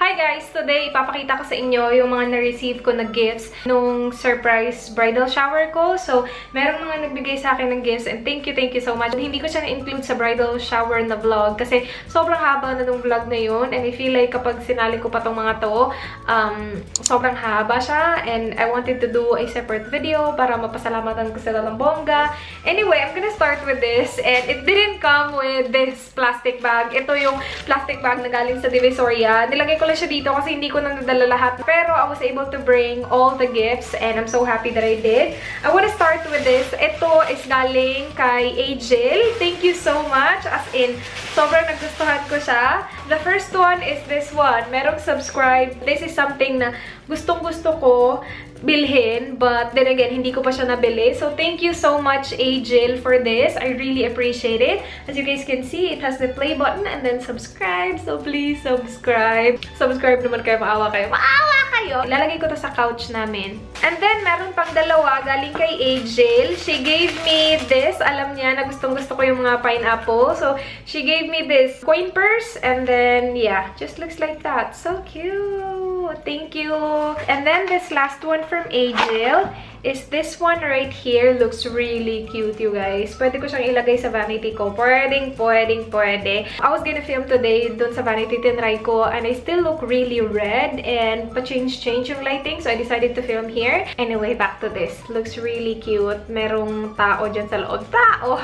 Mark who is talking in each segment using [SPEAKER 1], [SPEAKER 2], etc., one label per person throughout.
[SPEAKER 1] Hi guys! Today, ipapakita ko sa inyo yung mga na-receive ko na gifts nung surprise bridal shower ko. So, merong mga nagbigay sa akin ng gifts and thank you so much. Hindi ko siya na-include sa bridal shower na vlog kasi sobrang haba na nung vlog na yun and I feel like kapag sinali ko pa tong mga to, sobrang haba siya and I wanted to do a separate video para mapasalamatan ko sila ng bongga. Anyway, I'm gonna start with this and it didn't come with this plastic bag. Ito yung plastic bag na galing sa Divisoria. Nilagay ko lang siya dito kasi hindi ko na nadala lahat. Pero I was able to bring all the gifts and I'm so happy that I did. I want to start with this. Ito is galing kay Angel. Thank you so much. As in, sobrang nagustuhan ko siya. The first one is this one. Merong subscribe. This is something na gustong-gusto ko bilhin, but then again, hindi ko pa siya nabili. So, thank you so much, Angel, for this. I really appreciate it. As you guys can see, it has the play button and then subscribe. So, please subscribe. Subscribe naman kayo. Maawa kayo. Maawa kayo! Ilalagay ko to sa couch namin. And then, meron pang dalawa galing kay Angel. She gave me this. Alam niya na gustong-gusto ko yung mga pineapple. So, she gave me this coin purse. And then, yeah, just looks like that. So cute! Thank you! And then, this last one from Angel is this one right here. Looks really cute, you guys. Pwede ko siyang ilagay sa vanity ko. Pwede. I was gonna film today dun sa vanity tinry ko and I still look really red and pa-change yung lighting. So, I decided to film here. Anyway, back to this. Looks really cute. Merong tao dyan sa loob. Tao!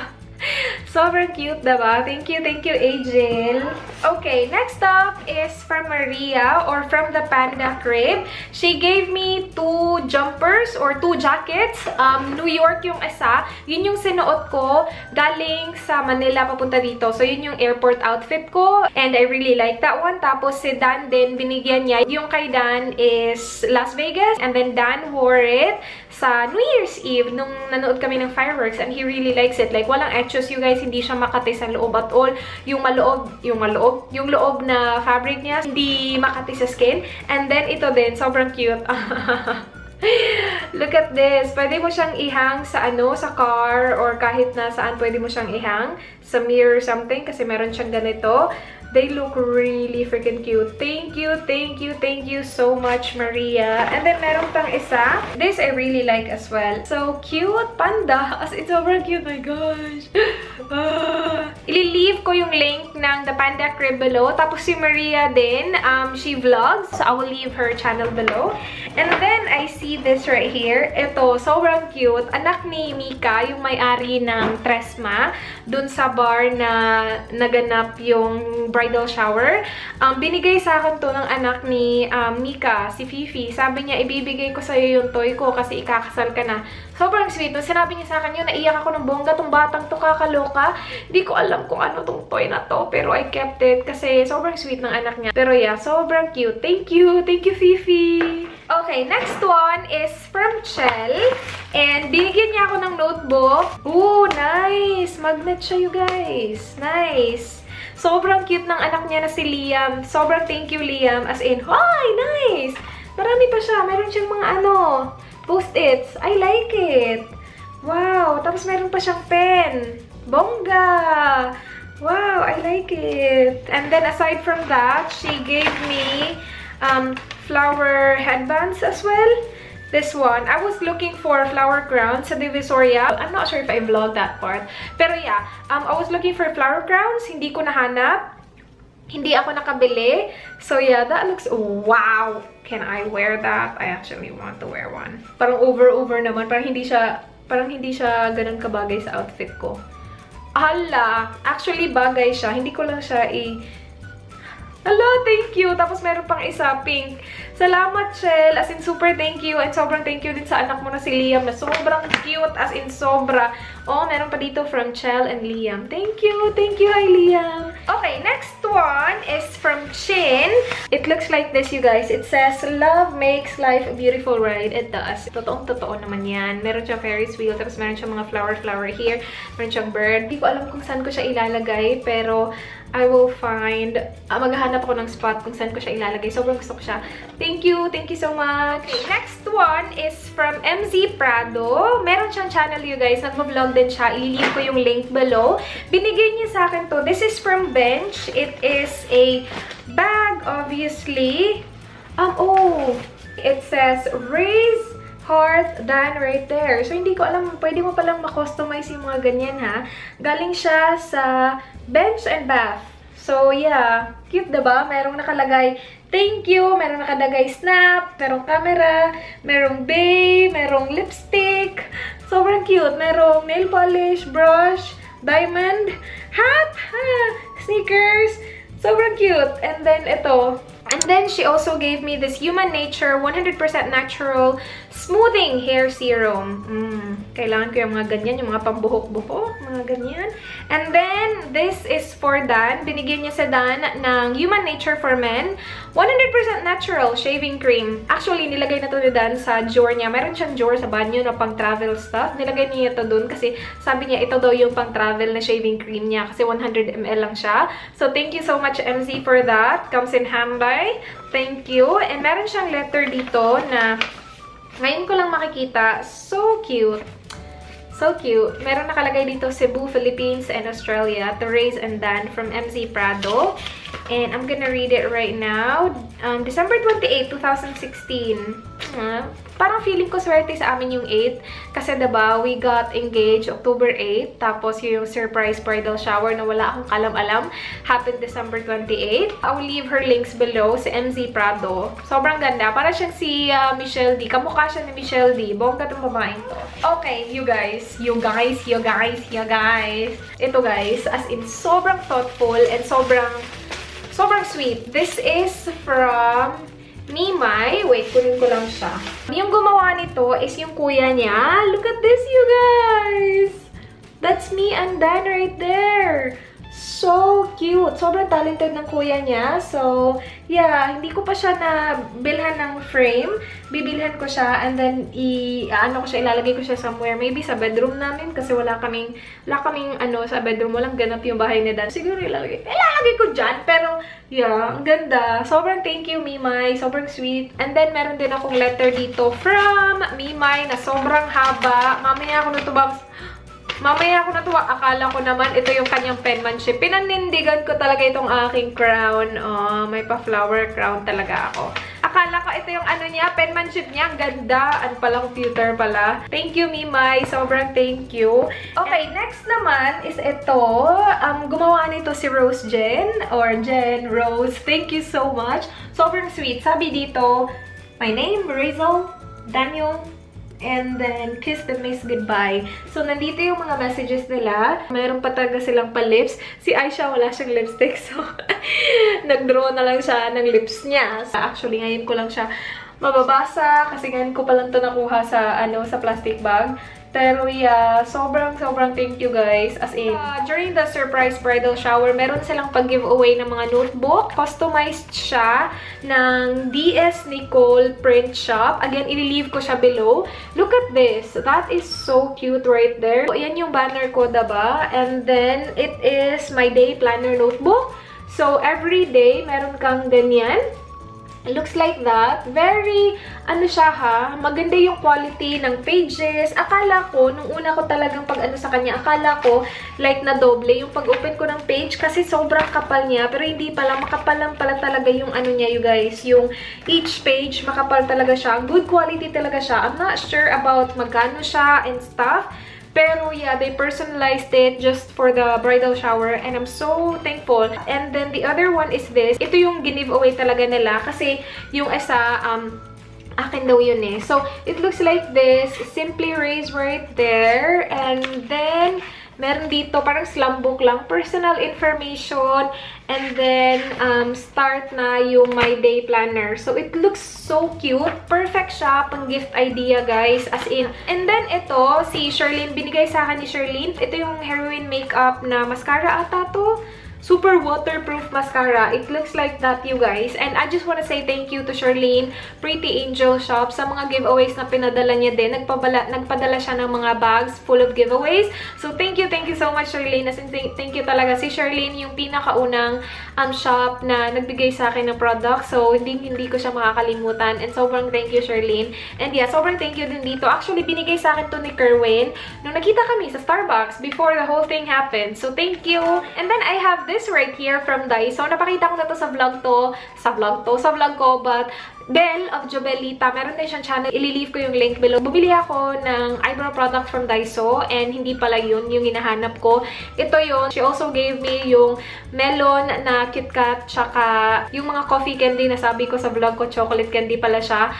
[SPEAKER 1] Sobrang cute, diba? Thank you, Angel. Okay, next up is from Maria or from the Panda Crib. She gave me 2 jumpers or 2 jackets. New York yung isa. Yun yung sinuot ko galing sa Manila papunta dito. So, yun yung airport outfit ko. And I really like that one. Tapos, si Dan din, binigyan niya. Yung kay Dan is Las Vegas. And then, Dan wore it sa New Year's Eve nung nanood kami ng fireworks and he really likes it. Like, walang extras, you guys. Hindi siya makati sa loob at all. Yung loob na fabric niya, hindi makati sa skin. And then, ito din, sobrang cute. Look at this. Pwede mo siyang ihang sa sa car or kahit na saan pwede mo siyang ihang. Sa mirror or something kasi meron siyang ganito. They look really freaking cute. Thank you so much, Maria. And then, meron pang isa. This I really like as well. So cute, panda. As in, sobrang cute. My gosh. Ili-leave ko yung link ng the Panda Crib below. Tapos si Maria din, she vlogs. So I will leave her channel below. And then, I see this right here. Ito, sobrang cute. Anak ni Mika, yung may-ari ng Tresma, dun sa bar na naganap yung bridal shower. Binigay sa akin to ng anak ni Mika, si Fifi. Sabi niya, ibibigay ko sa'yo yung toy ko kasi ikakasal ka na. Sobrang sweet. Nung sinabi niya sa akin yun, naiyak ako ng bongga. Tong batang to, kakaloka. Hindi ko alam kung ano tong toy na to. Pero I kept it kasi sobrang sweet ng anak niya. Pero yeah, sobrang cute. Thank you, Fifi. Okay, next one is from Chell. And binigyan niya ako ng notebook. Ooh, nice! Magnet siya, you guys. Nice! Sobrang cute ng anak niya na si Liam. Sobrang thank you, Liam. As in, hi! Nice! Marami pa siya. Meron siyang mga post-its. I like it. Wow! Tapos meron pa siyang pen. Bongga! Wow! I like it. And then aside from that, she gave me flower headbands as well. This one. I was looking for flower crowns sa Divisoria. I'm not sure if I vlogged that part. Pero yeah, I was looking for flower crowns. Hindi ko nahanap. Hindi ako nakabili. So yeah, that looks... Wow! Can I wear that? I actually want to wear one. Parang over naman. Parang hindi siya ganun kabagay sa outfit ko. Hala! Actually, bagay siya. Hindi ko lang siya Hello, thank you. Tapos meron pang isa, pink. Salamat, Chell. As in, super thank you. And sobrang thank you din sa anak mo na si Liam na sobrang cute. As in, sobra. Oh, meron pa dito from Chell and Liam. Thank you. Thank you, hi, Liam. Okay, next one is from Chin. It looks like this, you guys. It says, love makes life a beautiful ride. It does. Totoong-totoo naman yan. Meron siyang Ferris wheel. Tapos meron siyang mga flower here. Meron siyang bird. Hindi ko alam kung saan ko siya ilalagay. Pero, I will find, maghahanap ako ng spot kung saan ko siya ilalagay. Sobrang gusto ko siya. Thank you so much. Okay, next one is from MZ Prado. Meron siyang channel, you guys. Nagmo-vlog din siya. Ililink ko yung link below. Binigay niya sa akin to. This is from Bench. It is a bag, obviously. Oh, it says raise heart done right there. So, hindi ko alam, pwede mo palang ma-customize yung mga ganyan, ha? Galing siya sa Bench and Bath. So, yeah. Cute, diba? Merong nakalagay thank you, merong nakalagay snap, merong camera, merong bay, merong lipstick. Sobrang cute. Merong nail polish, brush, diamond, hat, sneakers. Sobrang cute. And then, ito. And then, she also gave me this Human Nature 100% Natural Smoothing Hair Serum. Kailangan ko yung mga ganyan, yung mga pambuhok-buhok, mga ganyan. And then, this is for Dan. Binigyan niya sa Dan ng Human Nature for Men 100% Natural Shaving Cream. Actually, nilagay na to ni Dan sa drawer niya. Meron siyang drawer sa banyo na pang-travel stuff. Nilagay niya ito dun kasi sabi niya, ito daw yung pang-travel na shaving cream niya kasi 100 ml lang siya. So, thank you so much, MZ, for that. Comes in handy. Thank you. And meron siyang letter dito na ngayon ko lang makikita. So cute. So cute. Meron nakalagay dito Cebu, Philippines, and Australia to Raise and Dan from MZ Prado. And I'm gonna read it right now. December 28, 2016. Parang feeling ko swerte sa amin yung 8. Kasi diba, we got engaged October 8. Tapos yung surprise bridal shower na wala akong kalam-alam happened December 28. I will leave her links below sa MZ Prado. Sobrang ganda. Para siyang si Michelle D. Kamukha siya ni Michelle D. Bongga itong babaeng to. Okay, you guys. Ito guys, as in sobrang thoughtful and sobrang sweet. This is from Mimay. Wait, kunin ko lang siya. Yung gumawa nito is yung kuya niya. Look at this, you guys! That's me and Dan right there. So cute. Sobrang talented ng kuya niya. So, yeah, hindi ko pa siya nabilhan ng frame. Bibilhan ko siya and then ilalagay ko siya somewhere. Maybe sa bedroom namin kasi wala kaming sa bedroom. Walang ganap yung bahay ni Dan. Siguro ilalagay ko dyan. Pero, yeah, ang ganda. Sobrang thank you, Mimay. Sobrang sweet. And then, meron din akong letter dito from Mimay na sobrang haba. Mamaya ako natuwa. Akala ko naman ito yung kanyang penmanship. Pinanindigan ko talaga itong aking crown. Oh, may pa-flower crown talaga ako. Akala ko ito yung penmanship niya. Ang ganda. Ano pala, computer pala. Thank you, Mimay. Sobrang thank you. Okay, next naman is ito. Gumawa nito si Rose Jen. Or Jen Rose. Thank you so much. Sobrang sweet. Sabi dito, my name, Rizal, Daniel, and then kiss the miss goodbye. So, nandito yung mga messages nila. Mayroon pa talaga silang pa-lips. Si Aisha, wala siyang lipstick. So, nag-draw na lang siya ng lips niya. Actually, ngayon ko lang siya mababasa. Kasi ngayon ko pa lang ito nakuha sa, sa plastic bag. Pero yeah, sobrang thank you guys. As in, during the surprise bridal shower, meron silang pag-giveaway ng mga notebook. Customized siya ng DS Nicole Print Shop. Again, i-leave ko siya below. Look at this. That is so cute right there. So, yan yung banner ko, diba? And then, it is my day planner notebook. So, every day, meron kang ganyan. It looks like that. Very, maganda yung quality ng pages. Akala ko, nung una ko talagang sa kanya, akala ko, like na doble yung pag-open ko ng page kasi sobrang kapal niya. Pero hindi pala, makapal lang pala talaga yung niya, you guys. Yung each page, makapal talaga siya. Good quality talaga siya. I'm not sure about magkano siya and stuff. Pero yeah, they personalized it just for the bridal shower and I'm so thankful. And then the other one is this. Ito yung give-away talaga nila kasi yung isa, akin daw yun eh. So, it looks like this. Simply Raise right there. And then, meron dito parang slam book lang. Personal information. And then, start na yung my day planner. So, it looks so cute. Perfect siya pang gift idea, guys. As in. And then, ito, si Sherlyn. Binigay sa akin ni Sherlyn. Ito yung heroin makeup na mascara ata to. Super waterproof mascara. It looks like that, you guys. And I just want to say thank you to Charlene, Prettyangelshoppe, sa mga giveaways na pinadala niya din. Nagpadala siya ng mga bags full of giveaways. So, thank you so much, Charlene. Thank you talaga. Si Charlene, yung pinakaunang shop na nagbigay sa akin ng product. So, hindi ko siya makakalimutan. And sobrang thank you, Charlene. And yeah, sobrang thank you din dito. Actually, binigay sa akin to ni Kerwin nung nakita kami sa Starbucks before the whole thing happened. So, thank you. And then, I have this right here from Daiso. Napakita ko na to sa vlog ko, but Belle of Jobelita, meron din siyang channel. Ililive ko yung link below. Bumili ako ng eyebrow product from Daiso and hindi pala yun yung hinahanap ko. Ito yun. She also gave me yung melon na KitKat, tsaka yung mga coffee candy na sabi ko sa vlog ko, chocolate candy pala siya.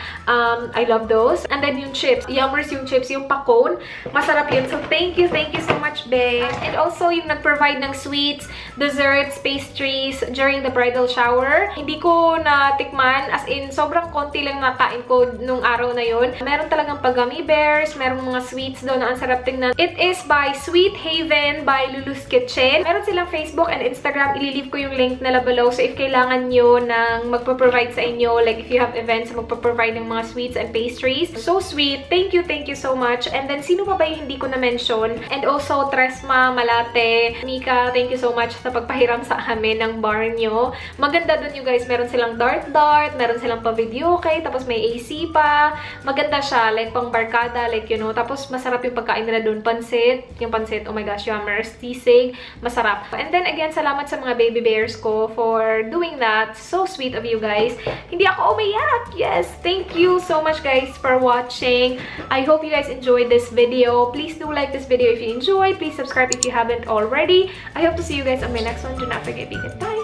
[SPEAKER 1] I love those. And then yung chips. Yummers yung chips, yung pa-cone. Masarap yun. So, thank you so much, Be. And also, yung nag-provide ng sweets, desserts, pastries during the bridal shower. Hindi ko natikman, as in, sobrang konti lang nakain ko nung araw na yun. Meron talagang pag-gummy bears, merong mga sweets doon na ang sarap tingnan. It is by Sweet Haven by LouLou's Kitchen. Meron silang Facebook and Instagram. Ililive ko yung link nila below. So, if kailangan nyo ng magpo-provide sa inyo, like if you have events, magpo-provide ng mga sweets and pastries. So sweet. Thank you so much. And then, sino pa ba yung hindi ko na-mention? And also, Tresma, Malate, Mika, thank you so much sa pagpahiram sa amin ng bar nyo. Maganda dun you guys. Meron silang dart, meron silang pa-video, okay? Tapos may AC pa. Maganda siya. Like, pang barkada, like, you know. Tapos, masarap yung pagkain nila dun. Pansit. Yung pansit, oh my gosh, yummers. Tisig. Masarap. And then, again, salamat sa mga baby bears ko for doing that. So sweet of you guys. Hindi ako umiyak. Yes. Thank you so much, guys, for watching. I hope you guys enjoyed this video. Please do like this video if you enjoyed. Please subscribe if you haven't already. I hope to see you guys on my next one. Do not forget, be good. Bye!